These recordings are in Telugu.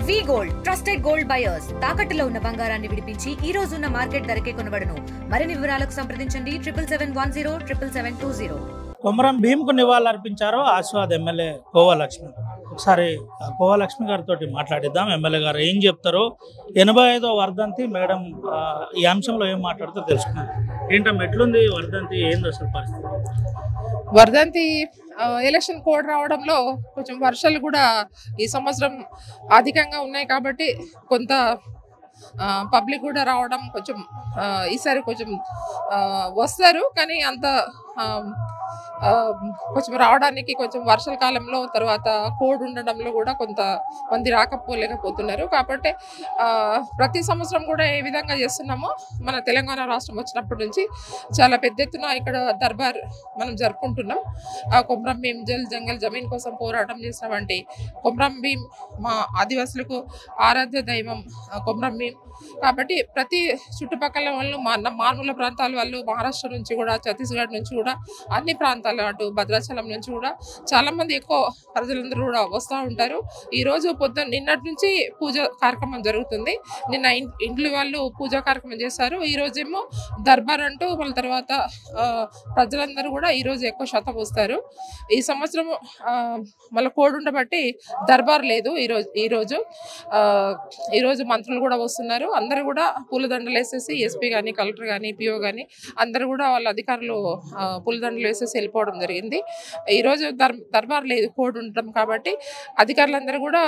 వి గోల్డ్ ట్రస్టెడ్ గోల్డ్ బయర్స్ తాకట్టులో ఉన్న బంగారాన్ని విడిపించి ఈ రోజు ఉన్న మార్కెట్ ధరకే కొనబడును. మరిన్ని వివరాలకు సంప్రదించండి 7710 కొమరం భీమ్కు నివాళులర్పించారు ఆస్వాద్ ఎమ్మెల్యే కోవలక్ష్మి. ఒకసారి కోవలక్ష్మి గారితో మాట్లాడిద్దాం. ఎమ్మెల్యే గారు ఏం చెప్తారో, 85వ వర్ధంతి మేడం ఈ అంశంలో ఏం మాట్లాడుతూ తెలుసుకున్నాం. ఏంటమ్మా, ఎట్లుంది వర్ధంతి, ఏంది అసలు పరిస్థితి? వర్ధంతి ఎలక్షన్ కోడ్ రావడంలో కొంచెం వర్షాలు కూడా ఈ సంవత్సరం అధికంగా ఉన్నాయి కాబట్టి కొంత పబ్లిక్ కూడా రావడం కొంచెం ఈసారి కొంచెం వస్తారు, కానీ అంత కొంచెం రావడానికి కొంచెం వర్షాల కాలంలో తర్వాత కోడ్ ఉండడంలో కూడా కొంత మంది రాకపోలేకపోతున్నారు. కాబట్టి ప్రతి సంవత్సరం కూడా ఏ విధంగా చేస్తున్నామో మన తెలంగాణ రాష్ట్రం వచ్చినప్పటి నుంచి చాలా పెద్ద ఎత్తున ఇక్కడ దర్బార్ మనం జరుపుకుంటున్నాం. కొమరం భీం జల్ జంగల్ జమీన్ కోసం పోరాటం చేసినటువంటి కొమరం భీం మా ఆదివాసులకు ఆరాధ్య దైవం కొమరం భీం. కాబట్టి ప్రతి చుట్టుపక్కల వాళ్ళు మారుమూల ప్రాంతాల వాళ్ళు మహారాష్ట్ర నుంచి కూడా, ఛత్తీస్గఢ్ నుంచి కూడా, అన్ని ప్రాంతాలు అటు భద్రాచలం నుంచి కూడా చాలా మంది ఎక్కువ ప్రజలందరూ కూడా వస్తూ ఉంటారు. ఈరోజు నిన్నటి నుంచి పూజ కార్యక్రమం జరుగుతుంది. నిన్న ఇండ్లు వాళ్ళు పూజా కార్యక్రమం చేశారు. ఈరోజేమో దర్బార్ అంటూ మళ్ళీ తర్వాత ప్రజలందరూ కూడా ఈరోజు ఎక్కువ శాతం వస్తారు. ఈ సంవత్సరం మళ్ళీ కోడ్ ఉండబట్టి దర్బార్ లేదు. ఈరోజు మంత్రులు కూడా వస్తున్నారు. అందరూ కూడా పూలదండలు వేసేసి ఎస్పీ కానీ, కలెక్టర్ కానీ, పిఓ కానీ అందరూ కూడా వాళ్ళ అధికారులు పూలదండలు వేసేసి వెళ్ళిపోవడం జరిగింది. ఈరోజు దర్బార్ లేదు, కోడ్ ఉండటం కాబట్టి అధికారులందరూ కూడా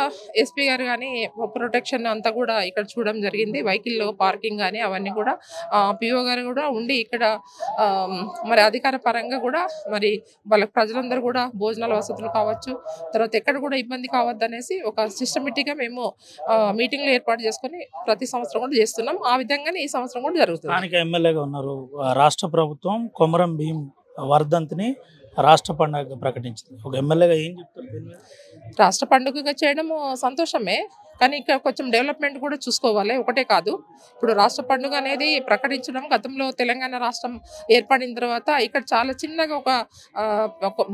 ఎస్పీ గారు కానీ ప్రొటెక్షన్ అంతా కూడా ఇక్కడ చూడడం జరిగింది. వెహికల్లో పార్కింగ్ కానీ అవన్నీ కూడా పిఓ గారు కూడా ఉండి ఇక్కడ మరి అధికార పరంగా కూడా మరి వాళ్ళ ప్రజలందరూ కూడా భోజనాల వసతులు కావచ్చు, తర్వాత ఎక్కడ కూడా ఇబ్బంది కావద్దు అనేసి ఒక సిస్టమేటిక్గా మేము మీటింగ్లు ఏర్పాటు చేసుకొని ప్రతి సంవత్సరం కూడా చేస్తున్నాం. ఆ విధంగానే ఈ సంవత్సరం కూడా జరుగుతుంది. స్థానిక ఎమ్మెల్యేగా ఉన్నారు. రాష్ట్ర ప్రభుత్వం కొమరం భీం వర్ధంతిని రాష్ట్ర పండుగగా ప్రకటించింది. ఒక ఎమ్మెల్యేగా ఏం చెప్తారు? రాష్ట్ర పండుగగా చేయడము సంతోషమే, కానీ ఇక్కడ కొంచెం డెవలప్మెంట్ కూడా చూసుకోవాలి. ఒకటే కాదు, ఇప్పుడు రాష్ట్ర పండుగ అనేది ప్రకటించడం, గతంలో తెలంగాణ రాష్ట్రం ఏర్పడిన తర్వాత ఇక్కడ చాలా చిన్నగా ఒక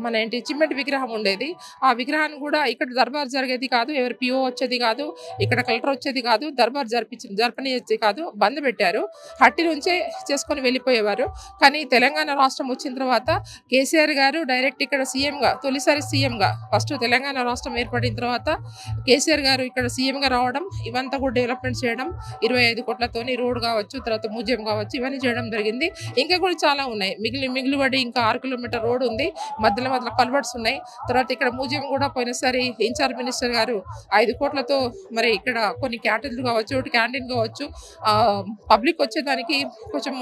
మన చిమ్మెటి విగ్రహం ఉండేది. ఆ విగ్రహాన్ని కూడా ఇక్కడ దర్బార్ జరిగేది కాదు, ఎవరు పిఓ వచ్చేది కాదు, ఇక్కడ కలెక్టర్ వచ్చేది కాదు, దర్బార్ జరపనిచ్చేది కాదు, బంద్ పెట్టారు. హట్టి నుంచే చేసుకొని వెళ్ళిపోయేవారు. కానీ తెలంగాణ రాష్ట్రం వచ్చిన తర్వాత కేసీఆర్ గారు డైరెక్ట్ ఇక్కడ సీఎంగా, తొలిసారి సీఎంగా, ఫస్ట్ తెలంగాణ రాష్ట్రం ఏర్పడిన తర్వాత కేసీఆర్ గారు ఇక్కడ సీఎంగా రావడం, ఇవంతా కూడా డెవలప్మెంట్ చేయడం, 25 కోట్లతోని రోడ్ కావచ్చు, తర్వాత మ్యూజియం కావచ్చు, ఇవన్నీ చేయడం జరిగింది. ఇంకా కూడా చాలా ఉన్నాయి. మిగిలిపడి ఇంకా 6 కిలోమీటర్ రోడ్ ఉంది, మధ్యలో కల్వర్ట్స్ ఉన్నాయి. తర్వాత ఇక్కడ మ్యూజియం కూడా పోయినసారి ఇన్ఛార్జ్ మినిస్టర్ గారు 5 కోట్లతో మరి ఇక్కడ కొన్ని క్యాంటీన్లు కావచ్చు, ఒకటి క్యాంటీన్ కావచ్చు, పబ్లిక్ వచ్చేదానికి కొంచెం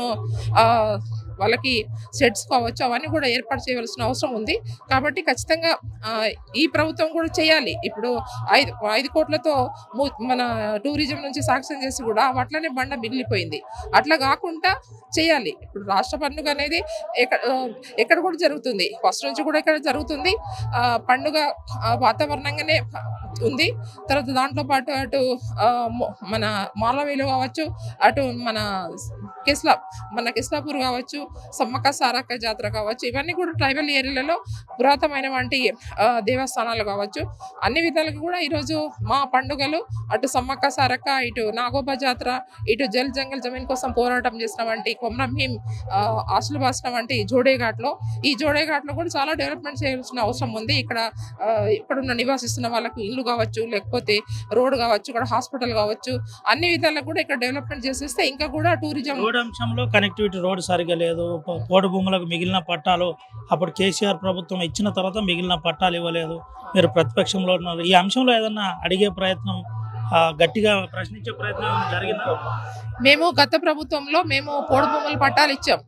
వాళ్ళకి సెట్స్ కావచ్చు, అవన్నీ కూడా ఏర్పాటు చేయవలసిన అవసరం ఉంది. కాబట్టి ఖచ్చితంగా ఈ ప్రభుత్వం కూడా చేయాలి. ఇప్పుడు 5 కోట్లతో మన టూరిజం నుంచి శాంక్షన్ చేసి కూడా అట్లనే బండ మిగిలిపోయింది. అట్లా కాకుండా చేయాలి. ఇప్పుడు రాష్ట్ర పండుగ అనేది ఎక్కడ కూడా జరుగుతుంది, ఫస్ట్ నుంచి కూడా ఇక్కడ జరుగుతుంది. పండుగ వాతావరణంగానే ఉంది. తర్వాత దాంట్లో పాటు అటు మన మాలవేలు కావచ్చు, అటు మన కిస్లాపూర్ కావచ్చు, సమ్మక్క సారక్క జాతర కావచ్చు, ఇవన్నీ కూడా ట్రైబల్ ఏరియాలలో పురాతనమైన వంటి దేవస్థానాలు కావచ్చు, అన్ని విధాలుగా కూడా ఈరోజు మా పండుగలు అటు సమ్మక్క సారక్క, ఇటు నాగోబా జాతర, ఇటు జల్ జంగల్ జమీన్ కోసం పోరాటం చేసిన వంటి కొమరం భీం ఆశలు బాసిన వంటి ఈ జోడేఘాట్లో కూడా చాలా డెవలప్మెంట్ చేయాల్సిన అవసరం ఉంది. ఇక్కడున్న నివాసిస్తున్న వాళ్ళకు ఇల్లు కావచ్చు, లేకపోతే రోడ్ కావచ్చు, ఇక్కడ హాస్పిటల్ కావచ్చు, అన్ని విధాలుగా కూడా ఇక్కడ డెవలప్మెంట్ చేసేస్తే ఇంకా కూడా టూరిజం అంశంలో కనెక్టివిటీ రోడ్ సరిగా లేదు. పోడు భూములకు మిగిలిన పట్టాలు అప్పుడు కేసీఆర్ ప్రభుత్వం ఇచ్చిన తర్వాత మిగిలిన పట్టాలు ఇవ్వలేదు. మీరు ప్రతిపక్షంలో ఉన్నారు. ఈ అంశంలో ఏదన్నా అడిగే ప్రయత్నం, గట్టిగా ప్రశ్నించే ప్రయత్నం జరిగిందా? మేము గత ప్రభుత్వంలో పోడు భూముల పట్టాలు ఇచ్చాం,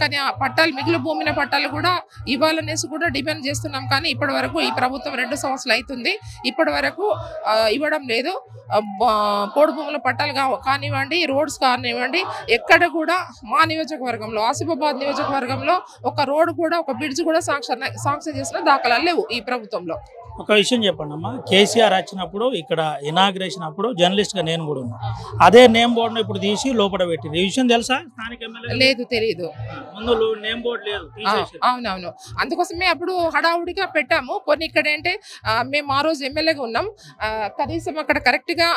కానీ ఆ పట్టాలు మిగిలిన భూమిన పట్టాలు కూడా ఇవ్వాలనేసి కూడా డిమాండ్ చేస్తున్నాం. కానీ ఇప్పటి వరకు ఈ ప్రభుత్వం 2 సంవత్సరాలు అవుతుంది, ఇప్పటి వరకు ఇవ్వడం లేదు. పోడు భూముల పట్టాలు కానివ్వండి, రోడ్స్ కానివ్వండి, ఎక్కడ కూడా మా నియోజకవర్గంలో, ఆసిఫాబాద్ నియోజకవర్గంలో ఒక రోడ్ కూడా, ఒక బ్రిడ్జ్ కూడా శాంక్షన్ చేసిన దాఖలాలు లేవు ఈ ప్రభుత్వంలో. ఒక విషయం చెప్పండి అమ్మా, కేసీఆర్ వచ్చినప్పుడు ఇక్కడ ఇనాగ్రేషన్ అప్పుడు జర్నలిస్ట్గా నేను కూడా ఉన్నా. అదే నేమ్ బోర్డును ఇప్పుడు తీసి లోపల పెట్టింది. ఈ విషయం తెలుసా? స్థానిక ఎమ్మెల్యే లేదు, తెలియదు. ముందు నేమ్ బోర్డు లేదు, తీసేసారు. అవునవును, అందుకోసమే అప్పుడు హడావుడిగా పెట్టాము. కొన్ని ఇక్కడ అంటే మేము ఆ రోజు ఎమ్మెల్యేగా ఉన్నాం, కనీసం అక్కడ కరెక్ట్గా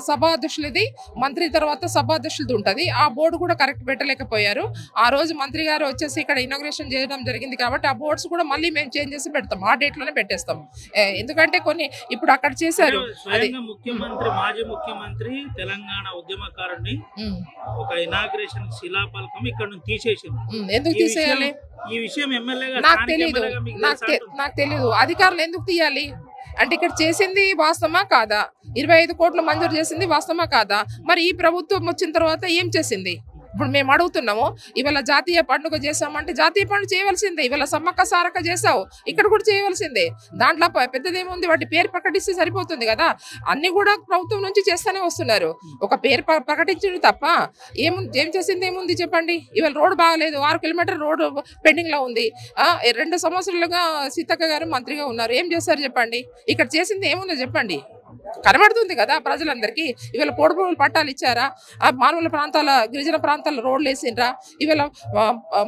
సభాధ్యక్షులది మంత్రి తర్వాత సభాధ్యక్షులది ఉంటుంది, ఆ బోర్డు కూడా కరెక్ట్ పెట్టలేకపోయారు. ఆ రోజు మంత్రి గారు వచ్చేసి ఇక్కడ ఇనాగ్రేషన్ చేయడం జరిగింది కాబట్టి ఆ బోర్డ్స్ కూడా మళ్ళీ మేము చేంజ్ చేసి పెడతాం, ఆ డేట్లోనే పెట్టేస్తాం. ఎందుకంటే కొన్ని ఇప్పుడు అక్కడ చేశారు. ముఖ్యమంత్రి మాజీ ముఖ్యమంత్రి తెలంగాణ ఉద్యమకారుని ఒక ఇనాగ్రేషన్ శిలాఫలకం ఇక్కడ నుంచి తీసేసింది. ఎందుకు తీసేయాలి? ఈ విషయం ఎమ్మెల్యేగా నాకు తెలియదు. అధికారులు ఎందుకు తీయాలి అంటే ఇక్కడ చేసింది వాస్తవమా కాదా? 25 కోట్లు మంజూరు చేసింది వాస్తవమా కాదా? మరి ఈ ప్రభుత్వం వచ్చిన తర్వాత ఏం చేసింది? ఇప్పుడు మేము అడుగుతున్నాము, ఇవాళ జాతీయ పండుగ చేసామంటే జాతీయ పండుగ చేయవలసిందే. ఇవాళ సమ్మక్క సారక్క చేసావు, ఇక్కడ కూడా చేయవలసిందే. దాంట్లో పెద్దదేముంది, వాటి పేరు ప్రకటిస్తే సరిపోతుంది కదా. అన్ని కూడా ప్రభుత్వం నుంచి చేస్తూనే వస్తున్నారు. ఒక పేరు ప్రకటించడం తప్ప ఏం చేసింది ఏముంది చెప్పండి? ఇవాళ రోడ్డు బాగలేదు, 6 కిలోమీటర్ రోడ్డు పెండింగ్ లో ఉంది. 2 సంవత్సరాలుగా సీతక్క గారు మంత్రిగా ఉన్నారు, ఏం చేస్తారు చెప్పండి? ఇక్కడ చేసింది ఏముందో చెప్పండి. కనబడుతుంది కదా ప్రజలందరికీ. ఇవాళ పోడుపులు పట్టాలు ఇచ్చారా? ఆ మానవుల ప్రాంతాల గిరిజన ప్రాంతాల రోడ్లు వేసిండ్రా? ఇవాళ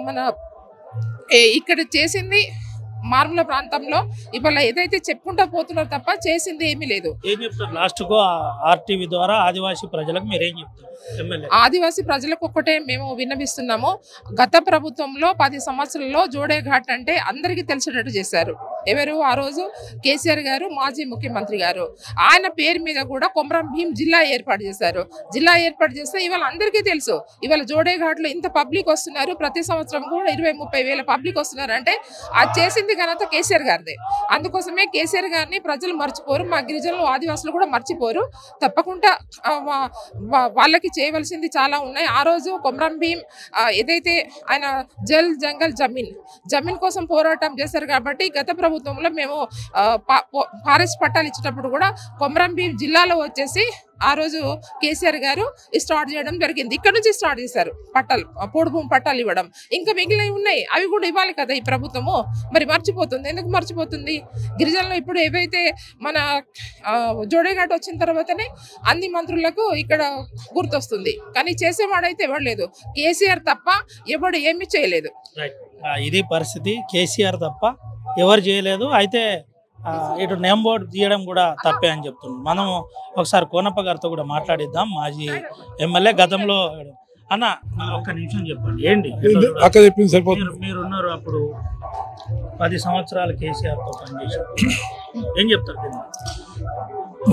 మన ఇక్కడ చేసింది మారుమూల ప్రాంతంలో ఇవాళ ఏదైతే చెప్పుకుంటా పోతున్నారు తప్ప చేసింది ఏమీ లేదు. ఏం చెప్తారు లాస్ట్ కు ఆర్టీవీ ద్వారా ఆదివాసీ ప్రజలకు మీరు ఏం చెప్తారు? ఆదివాసీ ప్రజలకు ఒక్కటే మేము విన్నవిస్తున్నాము, గత ప్రభుత్వంలో 10 సంవత్సరాల్లో జోడే ఘాట్ అంటే అందరికీ తెలిసేటట్టు చేశారు. ఎవరు? ఆ రోజు కేసీఆర్ గారు, మాజీ ముఖ్యమంత్రి గారు. ఆయన పేరు మీద కూడా కొమరం భీం జిల్లా ఏర్పాటు చేశారు. జిల్లా ఏర్పాటు చేస్తే ఇవాళ అందరికీ తెలుసు. ఇవాళ జోడే ఘాట్లో ఇంత పబ్లిక్ వస్తున్నారు, ప్రతి సంవత్సరం కూడా 20-30 వేల పబ్లిక్ వస్తున్నారు అంటే అది చేసింది ఘనత కేసీఆర్ గారిదే. అందుకోసమే కేసీఆర్ గారిని ప్రజలు మర్చిపోరు, మా గిరిజనులు ఆదివాసులు కూడా మర్చిపోరు. తప్పకుండా వాళ్ళకి చేయవలసింది చాలా ఉన్నాయి. ఆ రోజు కొమరం భీం ఏదైతే ఆయన జల్ జంగల్ జమీన్ కోసం పోరాటం చేశారు కాబట్టి గత ప్రభుత్వంలో మేము ఫారెస్ట్ పట్టాలు ఇచ్చేటప్పుడు కూడా కొమరం భీం జిల్లాలో వచ్చేసి ఆ రోజు కేసీఆర్ గారు స్టార్ట్ చేయడం జరిగింది. ఇక్కడ నుంచి స్టార్ట్ చేశారు పట్టాలు, పోడు భూమి పట్టాలు ఇవ్వడం. ఇంకా మిగిలినవి ఉన్నాయి, అవి కూడా ఇవ్వాలి కదా ఈ ప్రభుత్వము. మరి మర్చిపోతుంది, ఎందుకు మర్చిపోతుంది? గిరిజనులు ఇప్పుడు ఏవైతే మన జోడేఘాట్ వచ్చిన తర్వాతనే అన్ని మంత్రులకు ఇక్కడ గుర్తొస్తుంది, కానీ చేసేవాడైతే ఎవరు లేదు. కేసీఆర్ తప్ప ఎవడు ఏమీ చేయలేదు. ఇది పరిస్థితి, కేసీఆర్ తప్ప ఎవరు చేయలేదు. అయితే ఇటు నేమ్ బోర్డు తీయడం కూడా తప్పే అని చెప్తున్నాం. మనం ఒకసారి కోనప్ప గారితో కూడా మాట్లాడిద్దాం, మాజీ ఎమ్మెల్యే గతంలో. అన్న ఒక్క నిమిషం చెప్పండి, ఏంటి అక్క చెప్పింది సరిపోతుంది. మీరున్నారు అప్పుడు 10 సంవత్సరాలు కేసీఆర్తో పనిచేశారు, ఏం చెప్తారు?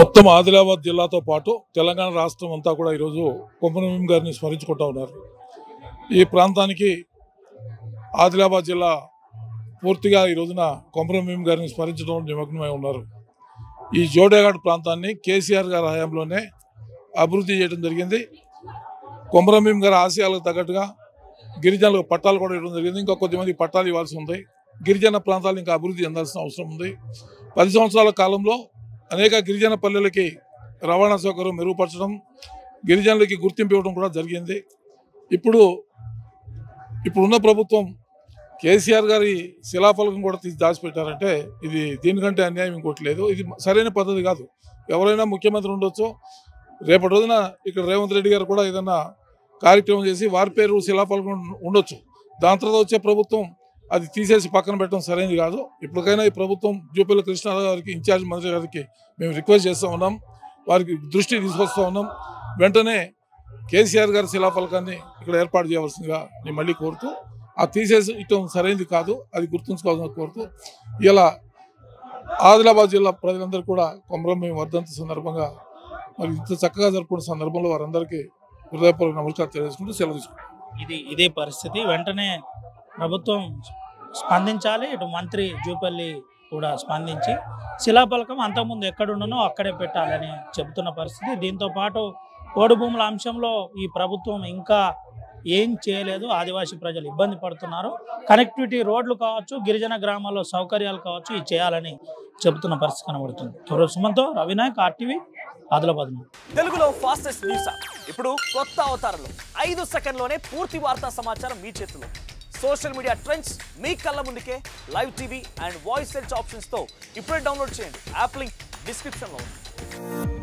మొత్తం ఆదిలాబాద్ జిల్లాతో పాటు తెలంగాణ రాష్ట్రం అంతా కూడా ఈరోజు కొమరం భీం గారిని స్మరించుకుంటూ ఉన్నారు. ఈ ప్రాంతానికి ఆదిలాబాద్ జిల్లా పూర్తిగా ఈ రోజున కొమరం భీం గారిని స్మరించడం నిమగ్నమై ఉన్నారు. ఈ జోడేఘాట్ ప్రాంతాన్ని కేసీఆర్ గారి హయాంలోనే అభివృద్ధి చేయడం జరిగింది. కొమరం భీం గారి ఆశయాలకు తగ్గట్టుగా గిరిజనులకు పట్టాలు కూడా ఇవ్వడం జరిగింది. ఇంకా కొద్దిమంది పట్టాలు ఇవ్వాల్సి ఉంది. గిరిజన ప్రాంతాలు ఇంకా అభివృద్ధి చెందాల్సిన అవసరం ఉంది. 10 సంవత్సరాల కాలంలో అనేక గిరిజన పల్లెలకి రవాణా సౌకర్యం మెరుగుపరచడం, గిరిజనులకి గుర్తింపు ఇవ్వడం కూడా జరిగింది. ఇప్పుడున్న ప్రభుత్వం కేసీఆర్ గారి శిలాఫలకం కూడా తీసి దాచిపెట్టారంటే ఇది దీనికంటే అన్యాయం ఇంకోటి లేదు. ఇది సరైన పద్ధతి కాదు. ఎవరైనా ముఖ్యమంత్రి ఉండొచ్చు, రేపటి రోజున ఇక్కడ రేవంత్ రెడ్డి గారు కూడా ఏదైనా కార్యక్రమం చేసి వారి పేరు శిలాఫలకం ఉండొచ్చు. దాని తర్వాత వచ్చే ప్రభుత్వం అది తీసేసి పక్కన పెట్టడం సరైనది కాదు. ఇప్పటికైనా ఈ ప్రభుత్వం జూపల్లి కృష్ణారావు గారికి, ఇన్ఛార్జ్ మంత్రి గారికి మేము రిక్వెస్ట్ చేస్తూ ఉన్నాం, వారికి దృష్టి తీసుకొస్తూ ఉన్నాం. వెంటనే కేసీఆర్ గారి శిలాఫలకాన్ని ఇక్కడ ఏర్పాటు చేయవలసిందిగా నేను మళ్ళీ కోరుతూ, అది తీసేసి ఇటం సరైనది కాదు, అది గుర్తుంచుకోవాలని కోరుతూ, ఇలా ఆదిలాబాద్ జిల్లా ప్రజలందరూ కూడా కొమరం భీం వర్ధంతి సందర్భంగా మరి ఇంత చక్కగా జరుపుకున్న సందర్భంలో వారందరికీ హృదయపూర్వక నమస్కారం తెలియజేసుకుంటూ సెలవు తీసుకుంటాం. ఇదే పరిస్థితి. వెంటనే ప్రభుత్వం స్పందించాలి. ఇటు మంత్రి జూపల్లి కూడా స్పందించి శిలాఫలకం అంతకుముందు ఎక్కడుండనో అక్కడే పెట్టాలని చెబుతున్న పరిస్థితి. దీంతో పాటు పోడు భూముల అంశంలో ఈ ప్రభుత్వం ఇంకా ఏం చేయలేదు. ఆదివాసీ ప్రజలు ఇబ్బంది పడుతున్నారు. కనెక్టివిటీ రోడ్లు కావచ్చు, గిరిజన గ్రామాల్లో సౌకర్యాలు కావచ్చు, ఇది చేయాలని చెబుతున్న పరిస్థితి కనబడుతుంది. సుమన్తో రవినాయక్, ఆర్టీవీ, ఆదిలాబాద్. తెలుగులో ఫాస్టెస్ట్ న్యూస్ ఇప్పుడు కొత్త అవతారంలో 5 సెకండ్లోనే పూర్తి వార్తా సమాచారం మీ చేతిలో. సోషల్ మీడియా ట్రెండ్స్ మీ కళ్ళ ముందుకే live TV and voice search ఆప్షన్స్తో ఇప్పుడే డౌన్లోడ్ చేయండి. యాప్ లింక్ డిస్క్రిప్షన్లో ఉంది.